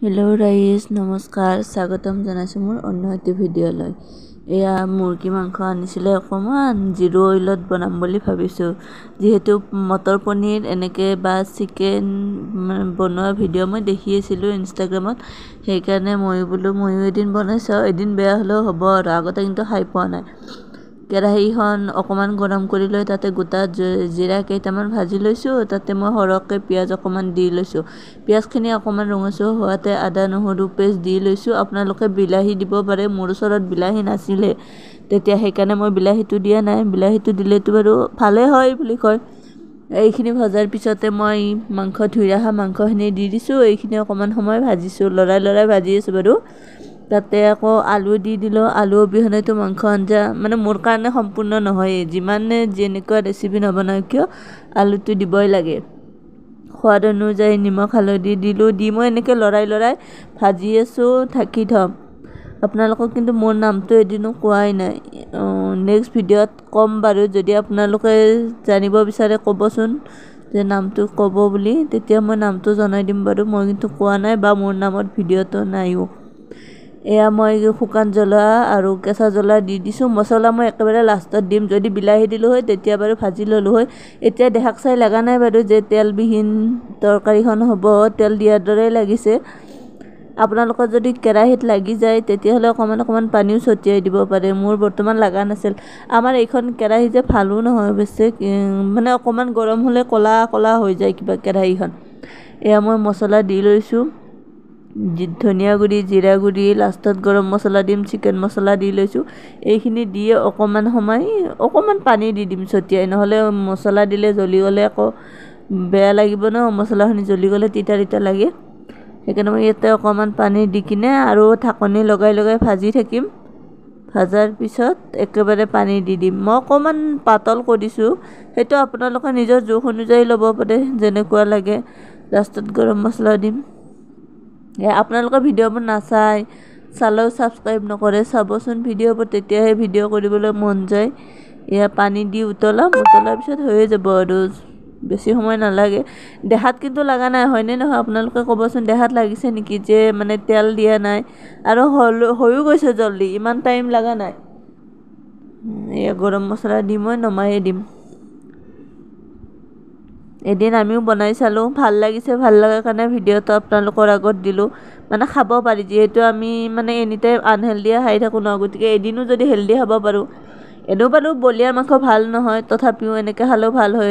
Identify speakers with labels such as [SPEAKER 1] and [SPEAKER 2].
[SPEAKER 1] hello rise नमस्कार स्वागतम जानाइছো मोर अन्य एटी ভিডিঅ'লৈ এয়া মুৰ্গী মাংস আনিছিলে অকমান জিৰো অইলত বনাম বুলি ভাবিছো যেহেতু মটৰ পনীৰ এনেকে বা চিকেন বনোৱা ভিডিঅ' মই দেখি আছিলো ইনষ্টাগ্ৰামত সেইকাৰণে মই এদিন বনাইছো এদিন বেয়া হলেও হ'ব আৰু আগতে কিন্তু খাই পোৱা নাই কেৰাহীখন অকমান গৰম কৰি লৈ তাতে গোটা জিৰা কেইটামান ভাজি লৈছো তাতে মই হৰকে পিয়াজ অকমান দি লৈছো পিয়াজখিনি অকমান ৰঙচুৱা হোৱাতে আদা নহৰু পেষ্ট দি লৈছো আপোনালোকে বিলাহী দিব পাৰে মোৰ ওচৰত বিলাহী নাছিলে তেতিয়া সেইকাৰণে মই বিলাহীটো দিয়া নাই বিলাহীটো দিলেতো বাৰু ভালে হয় বুলি কয় এইখিনি ভজাৰ পিছতে মই মাংস ধুই ৰাখা মাংসখিনি দি দিছো এইখিনি অকমান সময় ভাজিছো লৰাই ভাজি আছো বাৰু তাতে আকৌ আলু দি দিলো আলু অবিহনেতো মাংস আঞ্জা মানে মোৰ কাৰণে সম্পূৰ্ণ নহয় যিমানে যেনেকুৱা ৰেচিপি নবনাও কিয় আলুটো দিবই লাগে সোৱাদ অনুযায়ী নিমখ হালধি দিলো দি মই এনেকে লৰাই ভাজি আছো ঢাকি থম আপোনালোকক কিন্তু মোৰ নামটো এদিনো কোৱাই নাই নেক্সট ভিডিঅ'ত কম বাৰু যদি আপোনালোকে জানিব বিচাৰে ক'বচোন যে নামটো ক'ব বুলি তেতিয়া মই নামটো জনাই দিম বাৰু মই কিন্তু কোৱা নাই বা মোৰ নামত ভিডিঅ'টো নাইও এয়া মই শুকান জ্বলা আৰু কেঁচা জ্বলা দি দিছো মছলা মই একেবাৰে লাষ্টত দিম যদি বিলাহী দিলো হয় তেতিয়া বাৰু ভাজি ললো হয় এতিয়া দেখাক চাই লাগা নাই বাৰু যে তেলবিহীন তৰকাৰীখন হ'ব তেল দিয়াৰ দৰে লাগিছে আপোনালোকৰ যদি কেৰাহীত লাগি যায় তেতিয়া হলে অকমান পানীও ছটিয়াই দিব পাৰে মোৰ বৰ্তমান লাগা নাছিল আমাৰ এইখন কেৰাহী যে ভালো নহয় বেছে মানে অকমান গৰম হলে কলা হৈ যায় কিবা কেৰাহীখন এয়া মই মছলা দি লৈছো ধনিয়া গুড়ি জিৰা গুড়ি লাষ্টত গৰম মছলা দিম চিকেন মছলা দি লৈছো এইখিনি দি অকমান সময় অকমান পানী দি দিম ছটিয়াই নহলে মছলা দিলে জ্বলি গলে আকৌ বেয়া লাগিব ন মছলাখিনি জ্বলি গলে তিতা লাগে সেইকাৰণে মই ইয়াতে অকমান পানী দি কিনে আৰু ঢাকনি লগাই ভাজি থাকিম ভাজাৰ পিছত একেবাৰে পানী দি দিম মই অকমান পাতল কৰিছো সেইটো আপোনালোকে নিজৰ জোখ অনুযায়ী ল'ব পাৰে যেনেকুৱা লাগে লাষ্টত গৰম মছলা দিম আপোনালোকে ভিডিঅ'বোৰ চালেও সাবস্ক্ৰাইব নকৰে চাবচোন ভিডিঅ'বোৰ তেতিয়াহে ভিডিঅ' কৰিবলৈ মন যায় এয়া পানী দি উতলাৰ পিছত হৈয়ে যাব আৰু বেছি সময় নালাগে দেখাত কিন্তু লাগা নাই হয়নে নহয় আপোনালোকে ক'বচোন দেখাত লাগিছে নেকি যে মানে তেল দিয়া নাই আৰু হৈও গৈছে জলদি ইমান টাইম লাগা নাই এয়া গৰম মছলা দি মই নমায়ে দিম এদিন আমিও বনাই চালো ভাল লাগিছে ভাল লগাৰ কাৰণে ভিডিঅ'টো আপোনালোকৰ আগত দিলো মানে খাব পাৰি যেহেতু আমি মানে এনি টাইম আনহেলদি খাই থাকো ন গতিকে এদিনো যদি হেলদি খাব পাৰো এনেও বাৰু বলিয়াৰ মাংস ভাল নহয় তথাপিও এনেকে খালেও ভাল হয়